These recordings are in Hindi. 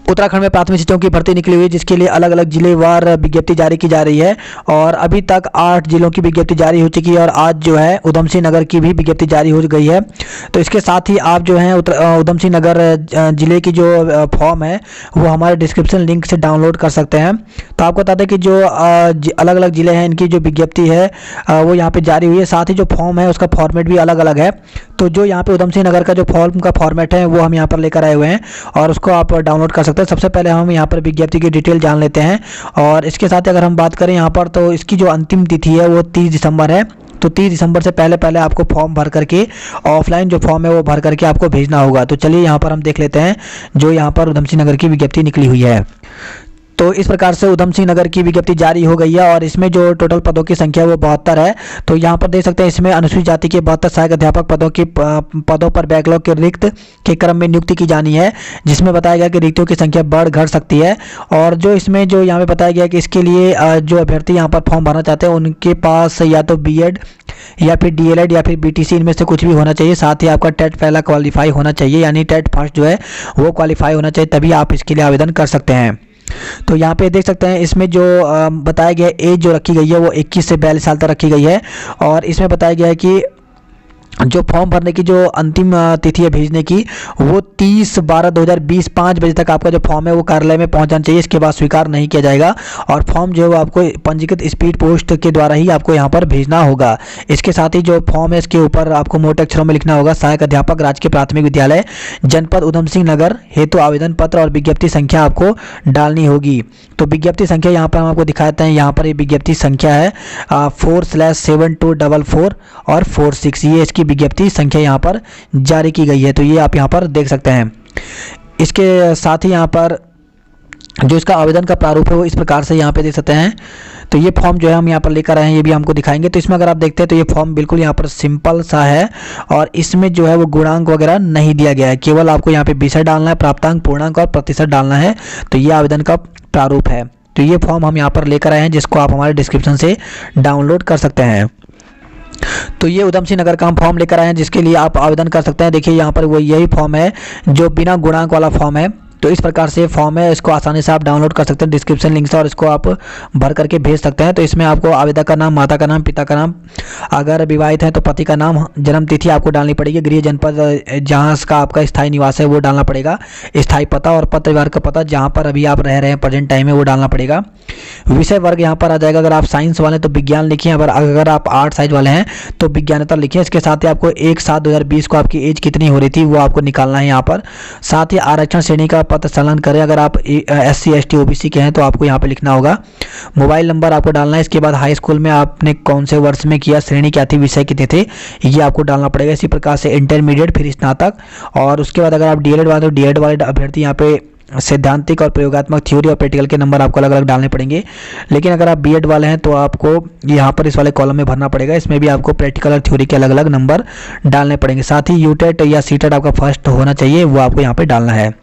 उत्तराखंड में प्राथमिक शिक्षकों की भर्ती निकली हुई है, जिसके लिए अलग अलग जिलेवार विज्ञप्ति जारी की जा रही है और अभी तक 8 जिलों की विज्ञप्ति जारी हो चुकी है और आज जो है उधम सिंह नगर की भी विज्ञप्ति जारी हो गई है। तो इसके साथ ही आप जो है उधम सिंह नगर जिले की जो फॉर्म है वो हमारे डिस्क्रिप्शन लिंक से डाउनलोड कर सकते हैं। तो आपको बता दें कि जो अलग अलग जिले हैं इनकी जो विज्ञप्ति है वो यहाँ पे जारी हुई है। साथ ही जो फॉर्म है उसका फॉर्मेट भी अलग अलग है। तो जो यहाँ पे उधम सिंह नगर का जो फॉर्म का फॉर्मेट है वो हम यहाँ पर लेकर आए हुए हैं और उसको आप डाउनलोड कर सकते हैं। सबसे पहले हम यहाँ पर विज्ञप्ति की डिटेल जान लेते हैं और इसके साथ अगर हम बात करें यहाँ पर तो इसकी जो अंतिम तिथि है वो 30 दिसंबर है। तो 30 दिसंबर से पहले आपको फॉर्म भर करके ऑफलाइन जो फॉर्म है वो भर करके आपको भेजना होगा। तो चलिए यहाँ पर हम देख लेते हैं जो यहाँ पर उधम सिंह नगर की विज्ञप्ति निकली हुई है। तो इस प्रकार से उधम सिंह नगर की विज्ञप्ति जारी हो गई है और इसमें जो टोटल पदों की संख्या वो 72 है। तो यहाँ पर देख सकते हैं इसमें अनुसूचित जाति के 72 सहायक अध्यापक पदों पर बैकलॉग के रिक्त के क्रम में नियुक्ति की जानी है, जिसमें बताया गया कि रिक्तियों की संख्या बढ़ घट सकती है। और जो इसमें जो यहाँ पे बताया गया कि इसके लिए जो अभ्यर्थी यहाँ पर फॉर्म भरना चाहते हैं उनके पास या तो BEd या फिर DLED या फिर BTC इनमें से कुछ भी होना चाहिए। साथ ही आपका टेट पहला क्वालिफाई होना चाहिए, यानी टेट फर्स्ट जो है वो क्वालिफाई होना चाहिए, तभी आप इसके लिए आवेदन कर सकते हैं। तो यहाँ पे देख सकते हैं इसमें जो बताया गया एज जो रखी गई है वो 21 से 42 साल तक रखी गई है और इसमें बताया गया है कि जो फॉर्म भरने की जो अंतिम तिथि है भेजने की वो 30/12/2020 5 बजे तक आपका जो फॉर्म है वो कार्यालय में पहुंच जाना चाहिए। इसके बाद स्वीकार नहीं किया जाएगा और फॉर्म जो है वो आपको पंजीकृत स्पीड पोस्ट के द्वारा ही आपको यहाँ पर भेजना होगा। इसके साथ ही जो फॉर्म है इसके ऊपर आपको मोटे अक्षरों में लिखना होगा सहायक अध्यापक राजकीय प्राथमिक विद्यालय जनपद उधम सिंह नगर हेतु आवेदन पत्र और विज्ञप्ति संख्या आपको डालनी होगी। तो विज्ञप्ति संख्या यहाँ पर हम आपको दिखाते हैं। यहाँ पर ये विज्ञप्ति संख्या है 4/7244 और 46, ये इसकी विज्ञप्ति संख्या यहाँ पर जारी की गई है। तो ये आप यहाँ पर देख सकते हैं। इसके साथ ही यहाँ पर जो इसका आवेदन का प्रारूप है वो इस प्रकार से यहाँ पे देख सकते हैं। तो ये फॉर्म जो है हम यहाँ पर लेकर आए हैं, ये भी हमको दिखाएंगे। तो इसमें अगर आप देखते हैं तो ये फॉर्म बिल्कुल यहाँ पर सिंपल सा है और इसमें जो है वो गुणांक वगैरह नहीं दिया गया है, केवल आपको यहाँ पे विषय डालना है, प्राप्तांक, पूर्णांक और प्रतिशत डालना है। तो ये आवेदन का प्रारूप है। तो ये फॉर्म हम यहाँ पर लेकर आए हैं जिसको आप हमारे डिस्क्रिप्शन से डाउनलोड कर सकते हैं। तो ये उधम सिंह नगर का हम फॉर्म लेकर आए हैं जिसके लिए आप आवेदन कर सकते हैं। देखिए यहाँ पर वो यही फॉर्म है जो बिना गुणांक वाला फॉर्म है। तो इस प्रकार से फॉर्म है, इसको आसानी से आप डाउनलोड कर सकते हैं डिस्क्रिप्शन लिंक से और इसको आप भर करके भेज सकते हैं। तो इसमें आपको आवेदक का नाम, माता का नाम, पिता का नाम, अगर विवाहित है तो पति का नाम, जन्म तिथि आपको डालनी पड़ेगी, गृह जनपद जहाँ का आपका स्थायी निवास है वो डालना पड़ेगा, स्थायी पता और पत्र व्यवहार का पता जहाँ पर अभी आप रह रहे हैं प्रेजेंट टाइम में वो डालना पड़ेगा। विषय वर्ग यहाँ पर आ जाएगा, अगर आप साइंस वाले हैं तो विज्ञान लिखिए, अगर आप आर्ट साइंस वाले हैं तो विज्ञानता लिखिए। इसके साथ ही आपको 1/7/2020 को आपकी एज कितनी हो रही थी वो आपको निकालना है यहाँ पर। साथ ही आरक्षण श्रेणी का पत्र संलग्न करें, अगर आप SC ST OBC के हैं तो आपको यहाँ पे लिखना होगा। मोबाइल नंबर आपको डालना है। इसके बाद हाई स्कूल में आपने कौन से वर्ष में किया, श्रेणी क्या थी, विषय कितने थे, ये आपको डालना पड़ेगा। इसी प्रकार से इंटरमीडिएट, फिर स्नातक और उसके बाद अगर आप DLED वाले तो DLED वाले अभ्यर्थी यहाँ पे सैद्धांतिक और प्रयोगात्मक थ्योरी और प्रैक्टिकल के नंबर आपको अलग अलग डालने पड़ेंगे। लेकिन अगर आप BEd वाले हैं तो आपको यहाँ पर इस वाले कॉलम में भरना पड़ेगा, इसमें भी आपको प्रैक्टिकल और थ्योरी के अलग अलग नंबर डालने पड़ेंगे। साथ ही UTET या CTET आपका फर्स्ट होना चाहिए, वो आपको यहाँ पे डालना है।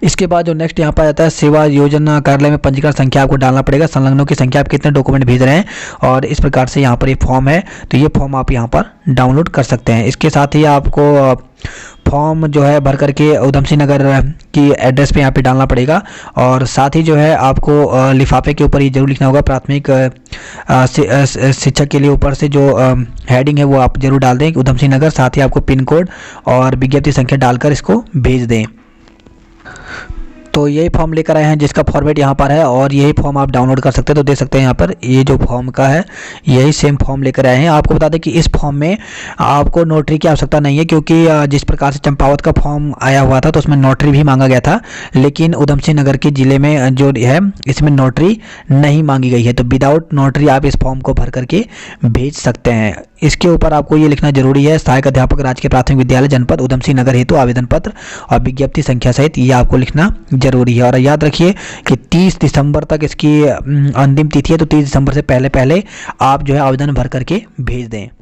इसके बाद जो नेक्स्ट यहाँ पर आता है सेवा योजना कार्यालय में पंजीकरण संख्या आपको डालना पड़ेगा, संलग्नों की संख्या, आप कितने डॉक्यूमेंट भेज रहे हैं और इस प्रकार से यहाँ पर ये फॉर्म है। तो ये फॉर्म आप यहाँ पर डाउनलोड कर सकते हैं। इसके साथ ही आपको फॉर्म जो है भर करके उधम सिंह नगर की एड्रेस पे यहाँ पे डालना पड़ेगा और साथ ही जो है आपको लिफाफे के ऊपर ये जरूर लिखना होगा प्राथमिक शिक्षक के लिए, ऊपर से जो हेडिंग है वो आप जरूर डाल दें उधम सिंह नगर। साथ ही आपको पिन कोड और विज्ञप्ति संख्या डालकर इसको भेज दें। तो यही फॉर्म लेकर आए हैं जिसका फॉर्मेट यहाँ पर है और यही फॉर्म आप डाउनलोड कर सकते हैं। तो देख सकते हैं यहाँ पर ये जो फॉर्म का है यही सेम फॉर्म लेकर आए हैं। आपको बता दें कि इस फॉर्म में आपको नोटरी की आवश्यकता नहीं है, क्योंकि जिस प्रकार से चंपावत का फॉर्म आया हुआ था तो उसमें नोटरी भी मांगा गया था, लेकिन उधम सिंह नगर के ज़िले में जो है इसमें नोटरी नहीं मांगी गई है। तो विदाउट नोटरी आप इस फॉर्म को भर करके भेज सकते हैं। इसके ऊपर आपको ये लिखना जरूरी है सहायक अध्यापक राजकीय प्राथमिक विद्यालय जनपद उधम सिंह नगर हेतु आवेदन पत्र और विज्ञप्ति संख्या सहित ये आपको लिखना जरूरी है। और याद रखिए कि 30 दिसंबर तक इसकी अंतिम तिथि है, तो 30 दिसंबर से पहले आप जो है आवेदन भर करके भेज दें।